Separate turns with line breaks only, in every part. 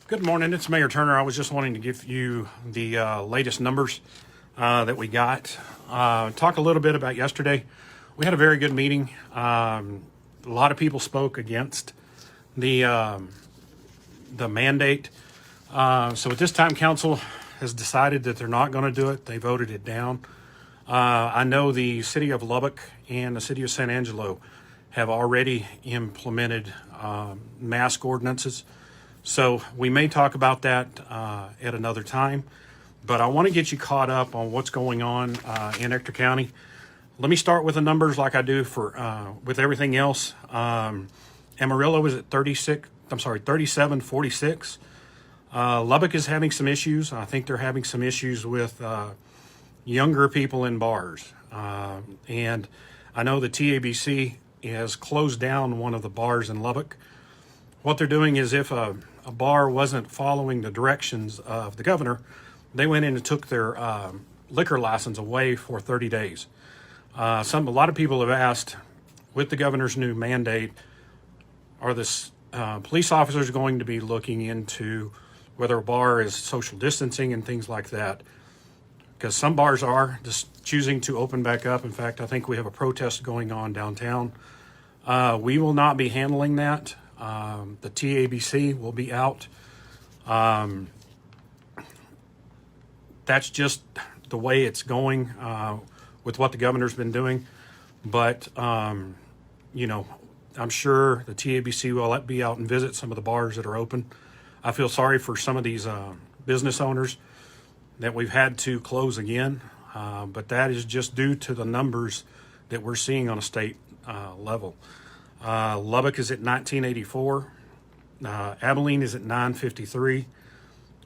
Good morning, it's Mayor Turner. I was just wanting to give you the latest numbers that we got. Talk a little bit about yesterday. We had a very good meeting. A lot of people spoke against the mandate. So at this time, council has decided that they're not going to do it. They voted it down. I know the city of Lubbock and the city of San Angelo have already implemented mask ordinances. So we may talk about that at another time, but I want to get you caught up on what's going on in Ector County. Let me start with the numbers like I do for with everything else. Amarillo is at 3746. Lubbock is having some issues. I think they're having some issues with younger people in bars. And I know the TABC has closed down one of the bars in Lubbock. What they're doing is if a bar wasn't following the directions of the governor, they went in and took their liquor license away for 30 days. A lot of people have asked, with the governor's new mandate, are the police officers going to be looking into whether a bar is social distancing and things like that? Because some bars are just choosing to open back up. In fact, I think we have a protest going on downtown. We will not be handling that. The TABC will be out. That's just the way it's going with what the governor's been doing. But, I'm sure the TABC will be out and visit some of the bars that are open. I feel sorry for some of these business owners that we've had to close again, but that is just due to the numbers that we're seeing on a state level. Lubbock is at 1984. Abilene is at 953.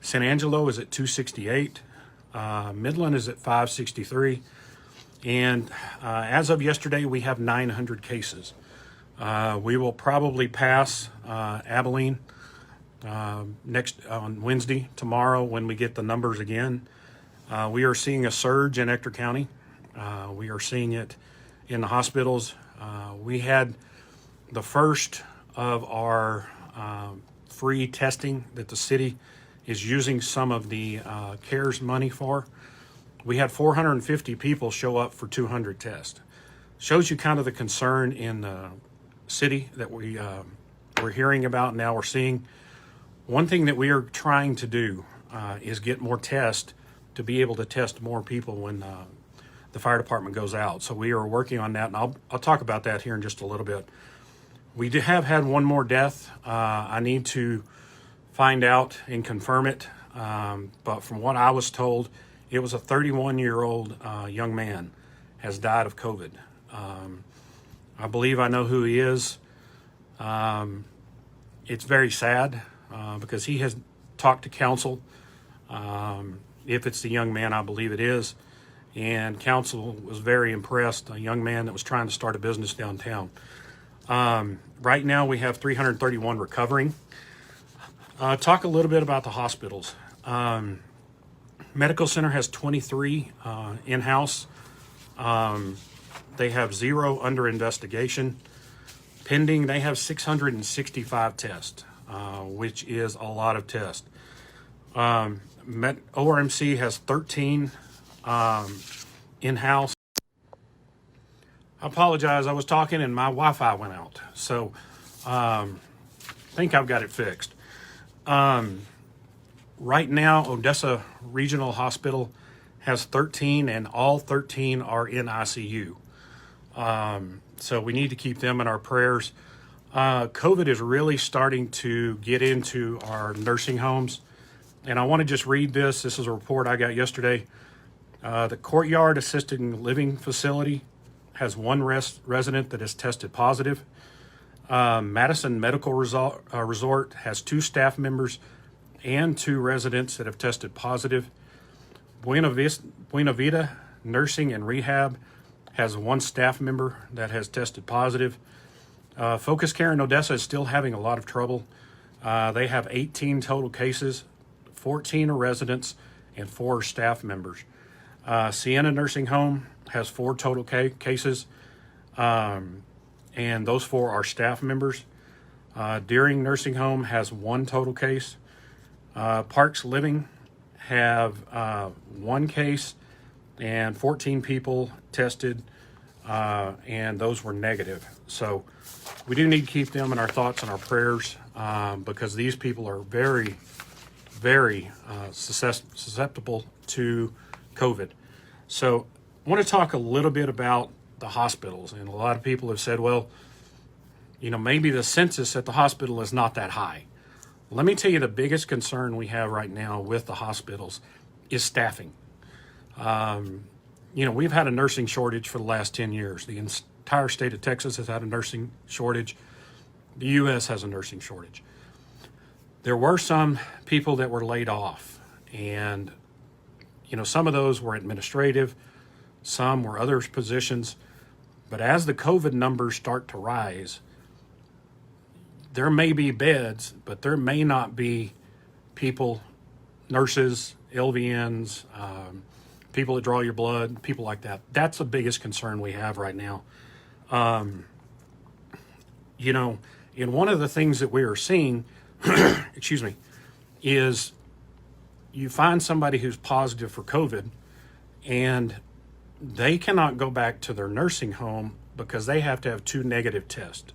San Angelo is at 268. Midland is at 563. And as of yesterday, we have 900 cases. We will probably pass Abilene next on Wednesday, tomorrow, when we get the numbers again. We are seeing a surge in Ector County. We are seeing it in the hospitals. We had the first of our free testing that the city is using some of the CARES money for. We had 450 people show up for 200 tests. Shows you kind of the concern in the city that we're hearing about now. We're seeing one thing that we are trying to do is get more tests to be able to test more people when the fire department goes out. So we are working on that, and I'll talk about that here in just a little bit. We have had one more death. I need to find out and confirm it. But from what I was told, it was a 31-year-old young man has died of COVID. I believe I know who he is. It's very sad because he has talked to council. If it's the young man, I believe it is. And council was very impressed, a young man that was trying to start a business downtown. Right now we have 331 recovering. Talk a little bit about the hospitals. Medical Center has 23 in-house. They have 0 under investigation. Pending, they have 665 tests, which is a lot of tests. ORMC has 13 in-house. I apologize, I was talking and my Wi-Fi went out. So I think I've got it fixed. Right now, Odessa Regional Hospital has 13 and all 13 are in ICU. So we need to keep them in our prayers. COVID is really starting to get into our nursing homes. And I want to just read this. This is a report I got yesterday. The Courtyard Assisted Living Facility has one resident that has tested positive. Madison Medical Resort has 2 staff members and 2 residents that have tested positive. Buena Vita Nursing and Rehab has 1 staff member that has tested positive. Focus Care in Odessa is still having a lot of trouble. They have 18 total cases, 14 are residents, and 4 are staff members. Sienna Nursing Home has 4 total cases, and those 4 are staff members. Deering Nursing Home has 1 total case. Parks Living have one case and 14 people tested, and those were negative. So we do need to keep them in our thoughts and our prayers, because these people are very, very susceptible to COVID. So I want to talk a little bit about the hospitals. And a lot of people have said, well, maybe the census at the hospital is not that high. Let me tell you, the biggest concern we have right now with the hospitals is staffing. We've had a nursing shortage for the last 10 years. The entire state of Texas has had a nursing shortage. The U.S. has a nursing shortage. There were some people that were laid off, and some of those were administrative, some were other positions. But as the COVID numbers start to rise, there may be beds, but there may not be people, nurses, LVNs, people that draw your blood, people like that. That's the biggest concern we have right now. And one of the things that we are seeing, excuse me, is you find somebody who's positive for COVID and they cannot go back to their nursing home because they have to have 2 negative tests.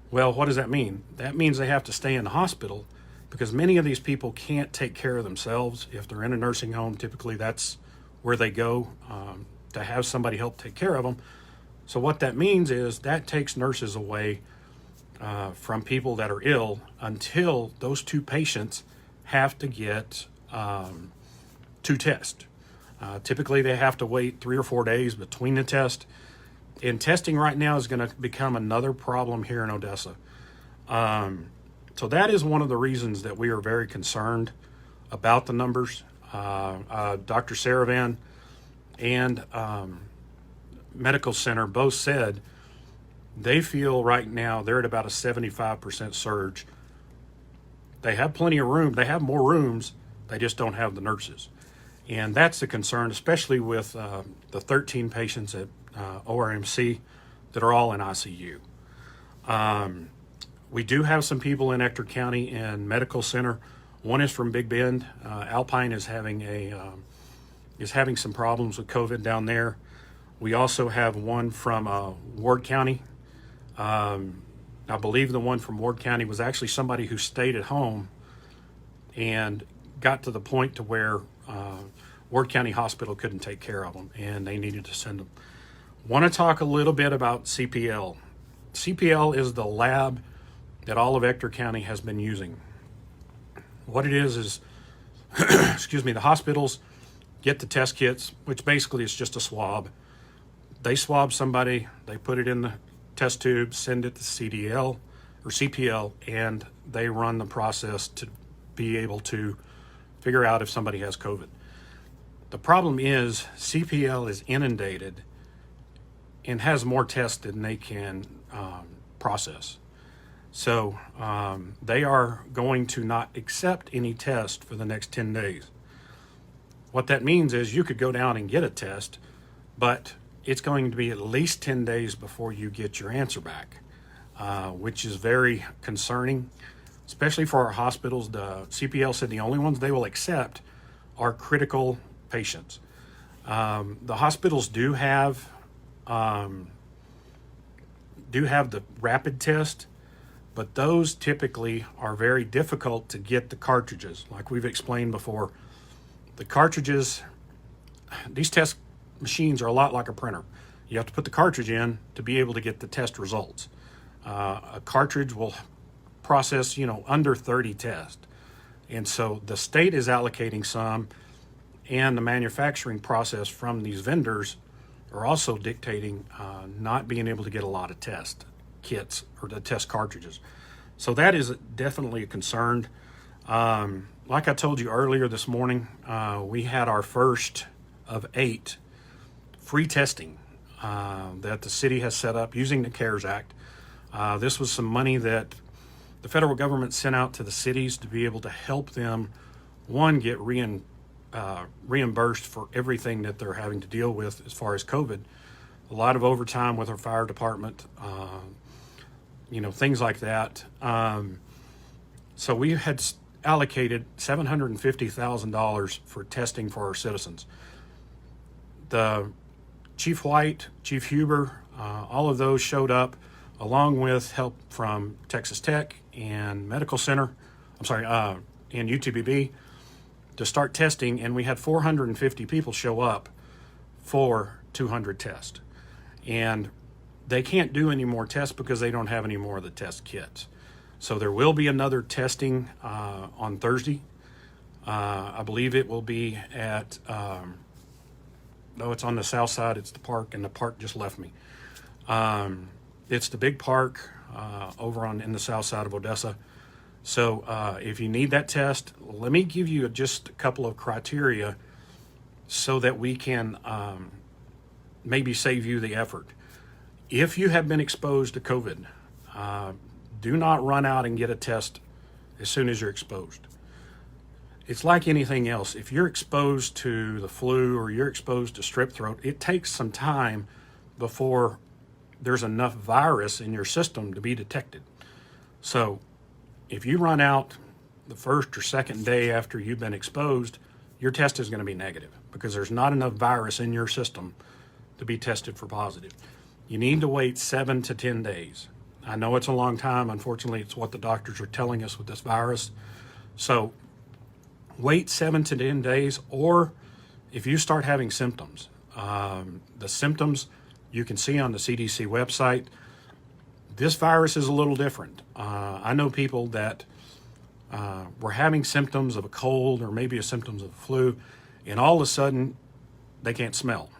Well, what does that mean? That means they have to stay in the hospital, because many of these people can't take care of themselves. If they're in a nursing home, typically that's where they go to have somebody help take care of them. So what that means is that takes nurses away from people that are ill until those 2 patients have to get 2 tests. Typically they have to wait 3 or 4 days between the tests. And testing right now is going to become another problem here in Odessa. So that is one of the reasons that we are very concerned about the numbers. Dr. Saravan and Medical Center both said they feel right now they're at about a 75% surge. They have plenty of room. They have more rooms. They just don't have the nurses. And that's the concern, especially with the 13 patients at ORMC that are all in ICU. We do have some people in Ector County and Medical Center. One is from Big Bend. Alpine is having some problems with COVID down there. We also have one from Ward County. I believe the one from Ward County was actually somebody who stayed at home and got to the point to where Ward County Hospital couldn't take care of them, and they needed to send them. Want to talk a little bit about CPL. CPL is the lab that all of Ector County has been using. What it is excuse me, the hospitals get the test kits, which basically is just a swab. They swab somebody, they put it in the test tube, send it to CDL or CPL, and they run the process to be able to figure out if somebody has COVID. The problem is CPL is inundated and has more tests than they can process. So they are going to not accept any test for the next 10 days. What that means is you could go down and get a test, but it's going to be at least 10 days before you get your answer back, which is very concerning, especially for our hospitals. The CPL said the only ones they will accept are critical patients. The hospitals do have the rapid test, but those typically are very difficult to get the cartridges. Like we've explained before, the cartridges, these test machines are a lot like a printer. You have to put the cartridge in to be able to get the test results. A cartridge will process, under 30 tests. And so the state is allocating some, and the manufacturing process from these vendors are also dictating not being able to get a lot of test kits or the test cartridges. So that is definitely a concern. Like I told you earlier this morning, we had our first of 8 free testing that the city has set up using the CARES Act. This was some money that the federal government sent out to the cities to be able to help them, one, get reimbursed for everything that they're having to deal with as far as COVID. A lot of overtime with our fire department, things like that. So we had allocated $750,000 for testing for our citizens. The Chief White, Chief Huber, all of those showed up along with help from Texas Tech and Medical Center, and UTBB to start testing, and we had 450 people show up for 200 tests. And they can't do any more tests because they don't have any more of the test kits. So there will be another testing on Thursday. I believe it will be at, no, it's on the south side. It's the park, and the park just left me. It's the big park over in the south side of Odessa. So if you need that test, let me give you just a couple of criteria so that we can maybe save you the effort. If you have been exposed to COVID, do not run out and get a test as soon as you're exposed. It's like anything else. If you're exposed to the flu or you're exposed to strep throat, it takes some time before there's enough virus in your system to be detected. So if you run out the first or second day after you've been exposed, your test is going to be negative because there's not enough virus in your system to be tested for positive. You need to wait 7 to 10 days. I know it's a long time. Unfortunately, it's what the doctors are telling us with this virus. So wait 7 to 10 days, or if you start having symptoms, the symptoms you can see on the CDC website. This virus is a little different. I know people that were having symptoms of a cold or maybe a symptoms of the flu, and all of a sudden they can't smell,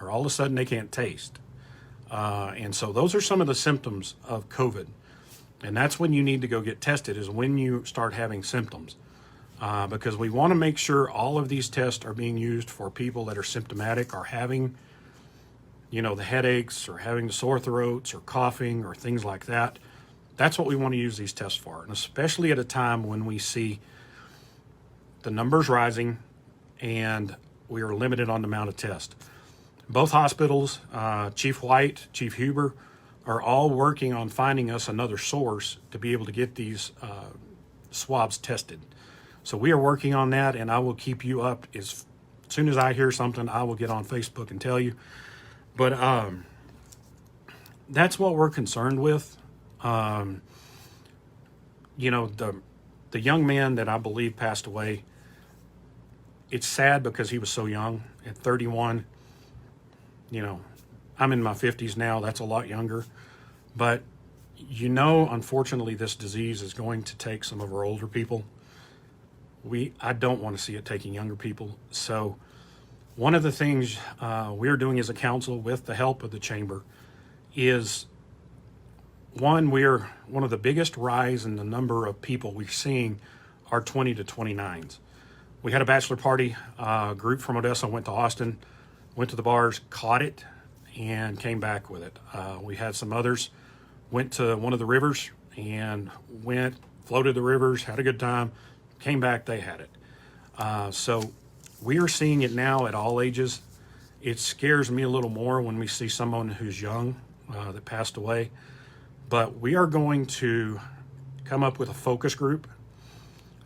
or all of a sudden they can't taste. And so those are some of the symptoms of COVID. And that's when you need to go get tested, is when you start having symptoms. Because we want to make sure all of these tests are being used for people that are symptomatic or having, the headaches or having the sore throats or coughing or things like that. That's what we want to use these tests for. And especially at a time when we see the numbers rising and we are limited on the amount of tests. Both hospitals, Chief White, Chief Huber, are all working on finding us another source to be able to get these swabs tested. So we are working on that, and I will keep you up. As soon as I hear something, I will get on Facebook and tell you. But that's what we're concerned with. The young man that I believe passed away, it's sad because he was so young at 31. I'm in my 50s now. That's a lot younger. But, unfortunately, this disease is going to take some of our older people. I don't want to see it taking younger people. So one of the things we're doing as a council with the help of the chamber is, we're one of the biggest rise in the number of people we're seeing are 20 to 29s. We had a bachelor party, group from Odessa went to Austin, went to the bars, caught it, and came back with it. We had some others, went to one of the rivers and floated the rivers, had a good time, came back, they had it. So we are seeing it now at all ages. It scares me a little more when we see someone who's young that passed away. But we are going to come up with a focus group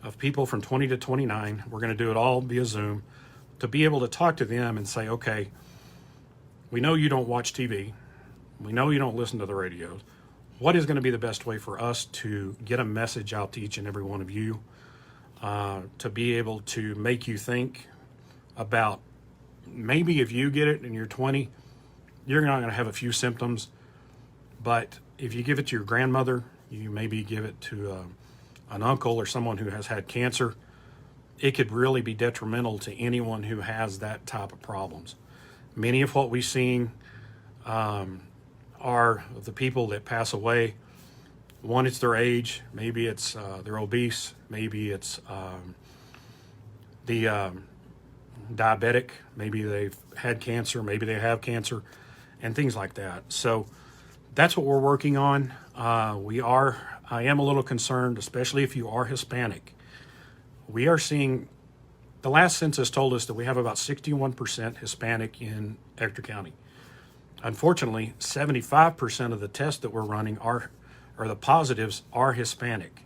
of people from 20 to 29. We're going to do it all via Zoom to be able to talk to them and say, okay, we know you don't watch TV. We know you don't listen to the radio. What is going to be the best way for us to get a message out to each and every one of you, to be able to make you think about, maybe if you get it and you're 20, you're not going to have a few symptoms, but if you give it to your grandmother, you maybe give it to an uncle or someone who has had cancer, it could really be detrimental to anyone who has that type of problems. Many of what we've seen are the people that pass away. One, it's their age. Maybe it's they're obese. Maybe it's the diabetic. Maybe they've had cancer. Maybe they have cancer, and things like that. So that's what we're working on. I am a little concerned, especially if you are Hispanic. We are seeing, the last census told us that we have about 61% Hispanic in Ector County. Unfortunately, 75% of the tests that we're running or the positives are Hispanic.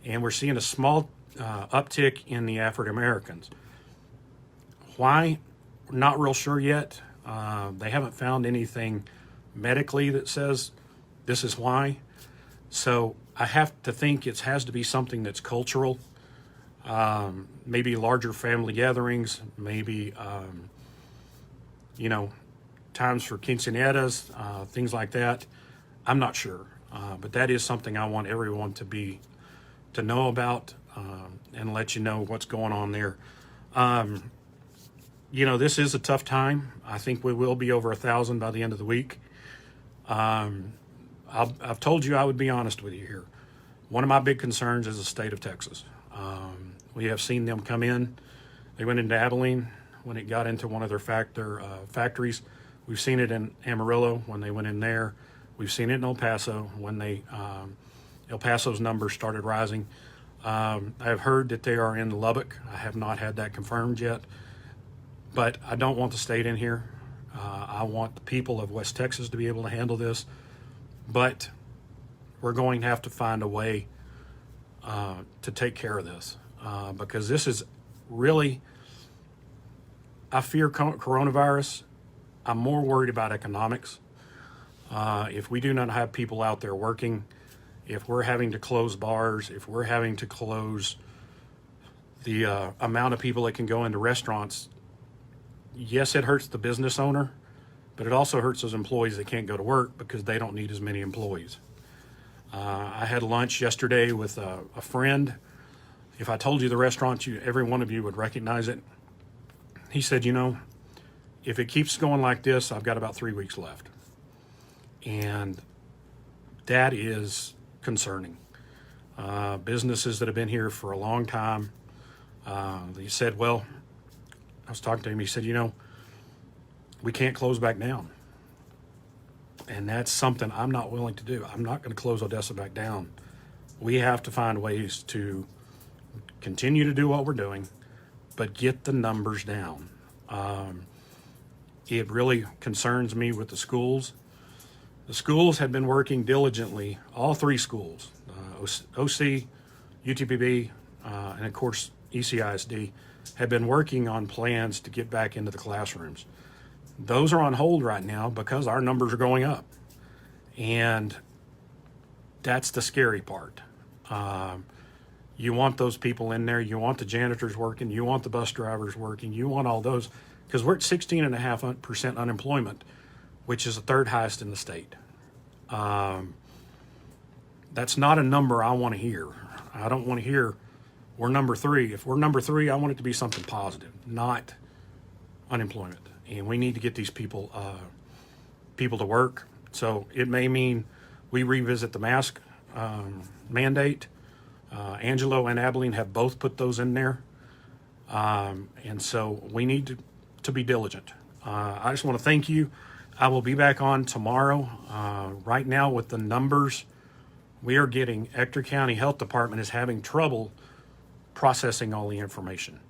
And we're seeing a small uptick in the African Americans. Why? Not real sure yet. They haven't found anything medically that says this is why. So I have to think it has to be something that's cultural. Maybe larger family gatherings, maybe, times for quinceañeras, things like that. I'm not sure. But that is something I want everyone to know about, and let you know what's going on there. This is a tough time. I think we will be over 1,000 by the end of the week. I've told you I would be honest with you here. One of my big concerns is the state of Texas. We have seen them come in. They went into Abilene when it got into one of their factories. We've seen it in Amarillo when they went in there. We've seen it in El Paso when El Paso's numbers started rising. I have heard that they are in Lubbock. I have not had that confirmed yet, but I don't want the state in here. I want the people of West Texas to be able to handle this, but we're going to have to find a way to take care of this, because this is really, I fear coronavirus. I'm more worried about economics. If we do not have people out there working, if we're having to close bars, if we're having to close the amount of people that can go into restaurants, yes, it hurts the business owner, but it also hurts those employees that can't go to work because they don't need as many employees. I had lunch yesterday with a friend. If I told you the restaurant, every one of you would recognize it. He said, if it keeps going like this, I've got about 3 weeks left. And that is concerning. Businesses that have been here for a long time, he said, I was talking to him, he said, we can't close back down. And that's something I'm not willing to do. I'm not going to close Odessa back down. We have to find ways to continue to do what we're doing, but get the numbers down. It really concerns me with the schools. The schools have been working diligently, all three schools, OC, UTPB, and of course ECISD, have been working on plans to get back into the classrooms. Those are on hold right now because our numbers are going up. And that's the scary part. You want those people in there. You want the janitors working. You want the bus drivers working. You want all those, because we're at 16.5% unemployment, which is the third highest in the state. That's not a number I want to hear. I don't want to hear we're number 3. If we're number 3, I want it to be something positive, not unemployment. And we need to get these people to work. So it may mean we revisit the mask mandate. Angelo and Abilene have both put those in there. And so we need to be diligent. I just want to thank you. I will be back on tomorrow. Right now with the numbers we are getting, Ector County Health Department is having trouble processing all the information.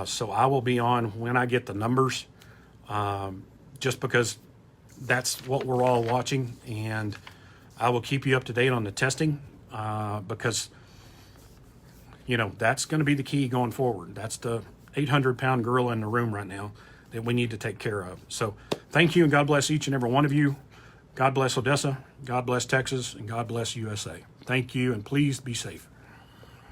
So I will be on when I get the numbers, just because that's what we're all watching, and I will keep you up to date on the testing, because that's going to be the key going forward. That's the 800-pound gorilla in the room right now that we need to take care of. So thank you, and God bless each and every one of you. God bless Odessa, God bless Texas, and God bless USA. Thank you, and please be safe.